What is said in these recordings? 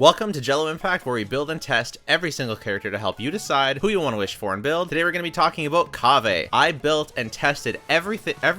Welcome to Jello Impact, where we build and test every single character to help you decide who you want to wish for and build. Today we're going to be talking about Kaveh. I built and tested every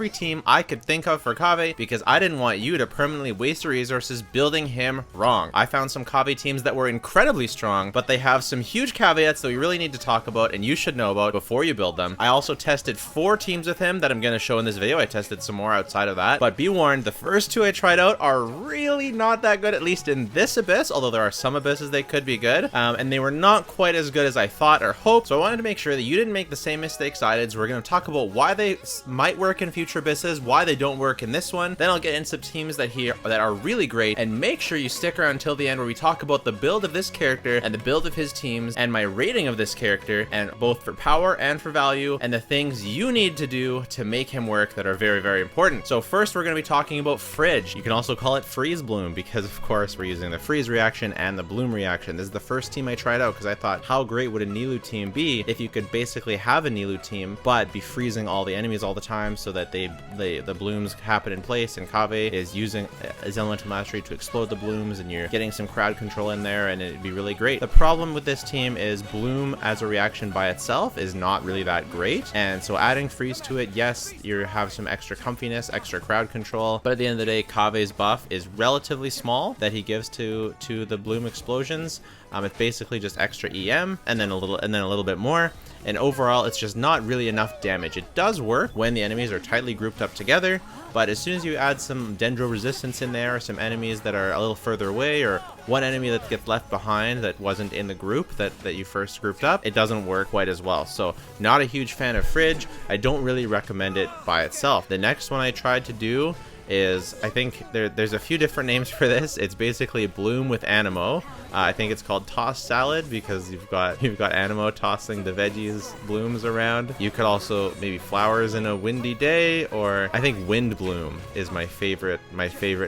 team I could think of for Kaveh because I didn't want you to permanently waste your resources building him wrong. I found some Kaveh teams that were incredibly strong, but they have some huge caveats that we really need to talk about and you should know about before you build them. I also tested 4 teams with him that I'm going to show in this video. I tested some more outside of that, but be warned, the first 2 I tried out are really not that good, at least in this abyss, although there are some abysses they could be good, and they were not quite as good as I thought or hoped. So I wanted to make sure that you didn't make the same mistakes I did. So we're going to talk about why they might work in future abysses, why they don't work in this one. Then I'll get into teams that are really great, and make sure you stick around until the end where we talk about the build of this character and the build of his teams and my rating of this character, and both for power and for value, and the things you need to do to make him work that are very, very important. So first we're going to be talking about Fridge. You can also call it Freeze Bloom because of course we're using the freeze reaction and the bloom reaction. This is the first team I tried out because I thought, how great would a Nilou team be if you could basically have a Nilou team but be freezing all the enemies all the time so that the blooms happen in place, and Kaveh is using his elemental mastery to explode the blooms, and you're getting some crowd control in there, and it'd be really great. The problem with this team is bloom as a reaction by itself is not really that great, and so adding freeze to it, yes, you have some extra comfiness, extra crowd control, but at the end of the day, Kaveh's buff is relatively small that he gives to the bloom explosions. It's basically just extra EM and then a little bit more, and overall it's just not really enough damage. It does work when the enemies are tightly grouped up together, but as soon as you add some dendro resistance in there, or some enemies that are a little further away, or one enemy that gets left behind that wasn't in the group that you first grouped up, it doesn't work quite as well. So not a huge fan of Fridge. I don't really recommend it by itself. The next one I tried to do is, I think there's a few different names for this. It's basically bloom with Animo. I think it's called toss salad because you've got Animo tossing the veggies blooms around. You could also maybe flowers in a windy day, or I think wind bloom is my favorite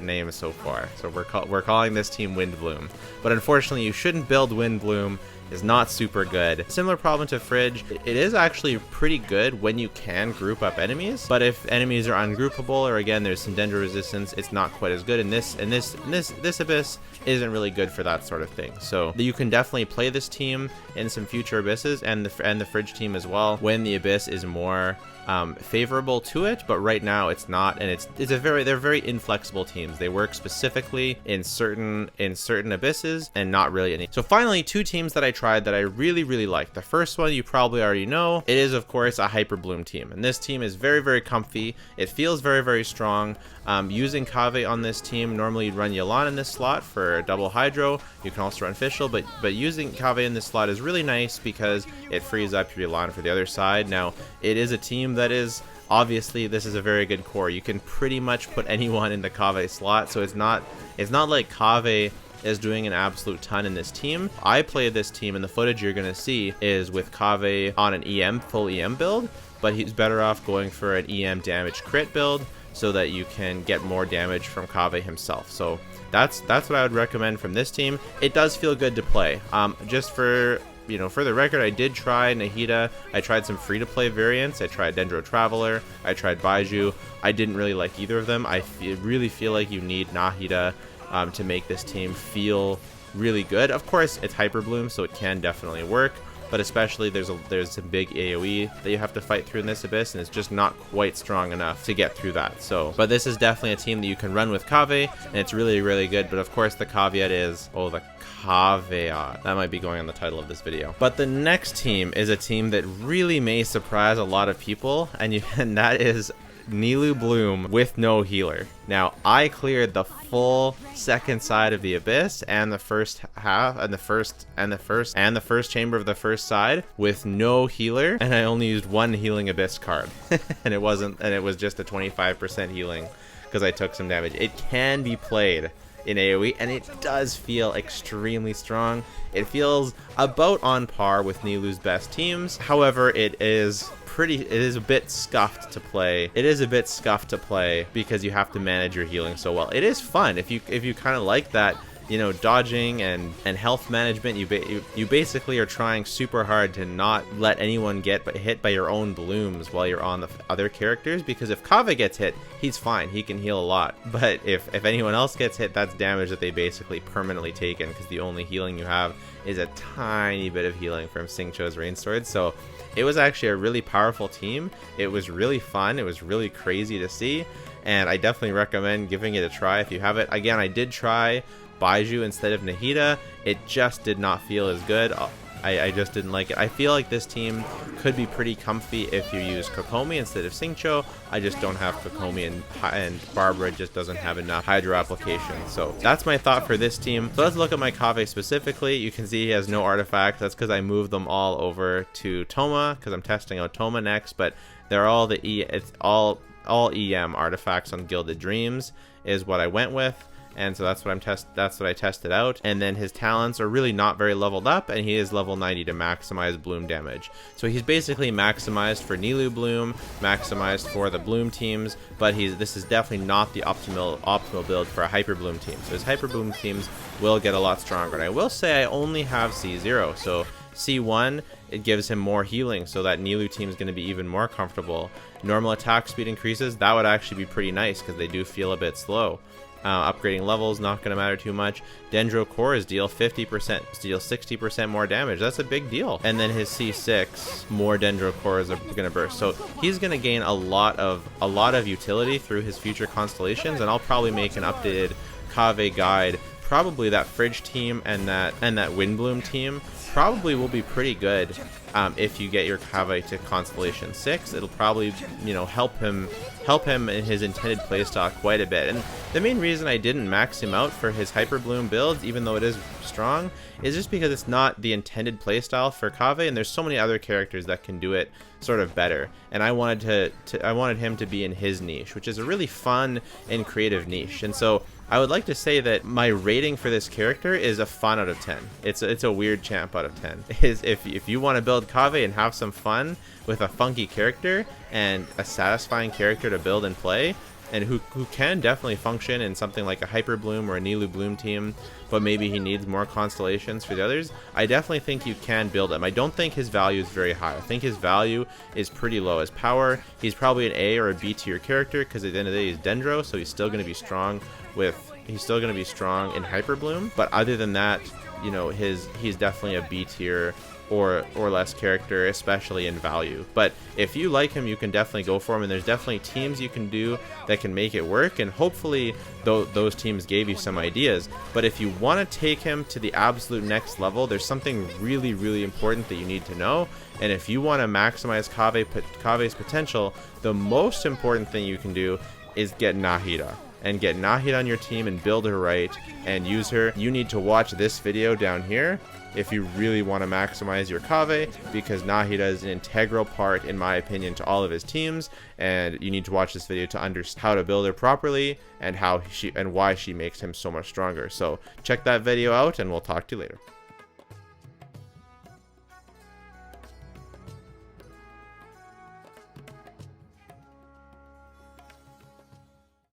name so far. So we're calling this team wind bloom. But unfortunately, you shouldn't build wind bloom. Is not super good. Similar problem to Fridge. It is actually pretty good when you can group up enemies, but if enemies are ungroupable, or again there's some dendro resistance, it's not quite as good. And this abyss isn't really good for that sort of thing. So you can definitely play this team in some future abysses, and the Fridge team as well, when the abyss is more favorable to it, but right now it's not, and they're very inflexible teams. They work specifically in certain abysses and not really any. So finally, 2 teams that I tried that I really liked. The first one you probably already know. It is of course a Hyper Bloom team, and this team is very comfy. It feels very strong. Using Kaveh on this team, normally you'd run Yelan in this slot for double hydro. You can also run Fischl, but using Kaveh in this slot is really nice because it frees up your Yelan for the other side. Now it is a team that is, obviously this is a very good core. You can pretty much put anyone in the Kaveh slot, so it's not like Kaveh is doing an absolute ton in this team. I play this team, and the footage you're gonna see is with Kaveh on an full EM build, but he's better off going for an EM damage crit build so that you can get more damage from Kaveh himself. So that's what I would recommend from this team. It does feel good to play. Just for the record, I did try Nahida. I tried some free-to-play variants. I tried Dendro Traveler. I tried Baiju. I didn't really like either of them. I really feel like you need Nahida to make this team feel really good. Of course, it's Hyper Bloom, so it can definitely work, but especially there's some big AoE that you have to fight through in this abyss, and it's just not quite strong enough to get through that. So, but this is definitely a team that you can run with Kaveh, and it's really good. But of course, the caveat is, the Kaveh-at. That might be going on the title of this video. But the next team is a team that really may surprise a lot of people, and that is Nilou Bloom with no healer. Now, I cleared the full second side of the abyss and the first half and the first chamber of the first side with no healer, and I only used 1 healing abyss card. and it was just a 25% healing because I took some damage. It can be played in AoE, and it does feel extremely strong. It feels about on par with Nilou's best teams. However, it is a bit scuffed to play. It is a bit scuffed to play because you have to manage your healing so well. It is fun if you kind of like that, you know, dodging and health management. You basically are trying super hard to not let anyone get hit by your own blooms while you're on the other characters, because if Kaveh gets hit, he's fine, he can heal a lot, but if anyone else gets hit, that's damage that they basically permanently taken, because the only healing you have is a tiny bit of healing from Xingqiu's Rain Sword. So it was actually a really powerful team. It was really fun, it was really crazy to see, and I definitely recommend giving it a try if you have it. Again, I did try Baiju instead of Nahida. It just did not feel as good. I just didn't like it. I feel like this team could be pretty comfy if you use Kokomi instead of Xingqiu. I just don't have Kokomi, and Barbara just doesn't have enough Hydro application. So that's my thought for this team. So let's look at my Kaveh specifically. You can see he has no artifacts. That's because I moved them all over to Toma, because I'm testing out Toma next, but they're all it's all EM artifacts on Gilded Dreams is what I went with. And so that's what I tested out. And then his talents are really not very leveled up, and he is level 90 to maximize bloom damage. So he's basically maximized for Nilou Bloom, maximized for the Bloom teams, but this is definitely not the optimal build for a Hyper Bloom team. So his Hyper Bloom teams will get a lot stronger. And I will say I only have C0, so C1, it gives him more healing, so that Nilou team is going to be even more comfortable. Normal attack speed increases, that would actually be pretty nice, because they do feel a bit slow. Upgrading levels, not going to matter too much. Dendro Cores deal 50%, deal 60% more damage. That's a big deal. And then his C6, more Dendro Cores are going to burst. So he's going to gain a lot of utility through his future constellations, and I'll probably make an updated Kaveh guide. Probably that Fridge team and that Windbloom team probably will be pretty good. If you get your Kaveh to Constellation 6, it'll probably, you know, help him in his intended playstyle quite a bit. And the main reason I didn't max him out for his Hyper Bloom builds, even though it is strong, is just because it's not the intended playstyle for Kaveh, and there's so many other characters that can do it sort of better. And I wanted him to be in his niche, which is a really fun and creative niche. And so I would like to say that my rating for this character is a fun out of 10. It's a weird champ out of 10. If you want to build Kaveh and have some fun with a funky character and a satisfying character to build and play, and who can definitely function in something like a Hyper Bloom or a Nilou Bloom team, but maybe he needs more constellations for the others, I definitely think you can build him. I don't think his value is very high. I think his value is pretty low. His power, he's probably an A or a B tier character, because at the end of the day he's Dendro, so he's still going to be strong in Hyper Bloom. But other than that, you know, he's definitely a B tier or less character, especially in value. But if you like him, you can definitely go for him, and there's definitely teams you can do that can make it work, and hopefully those teams gave you some ideas. But if you want to take him to the absolute next level, there's something really, really important that you need to know. And if you want to maximize Kaveh's potential, the most important thing you can do is get Nahida. And get Nahida on your team and build her right and use her. You need to watch this video down here if you really want to maximize your Kaveh, because Nahida is an integral part, in my opinion, to all of his teams, and you need to watch this video to understand how to build her properly and why she makes him so much stronger. So check that video out, and we'll talk to you later.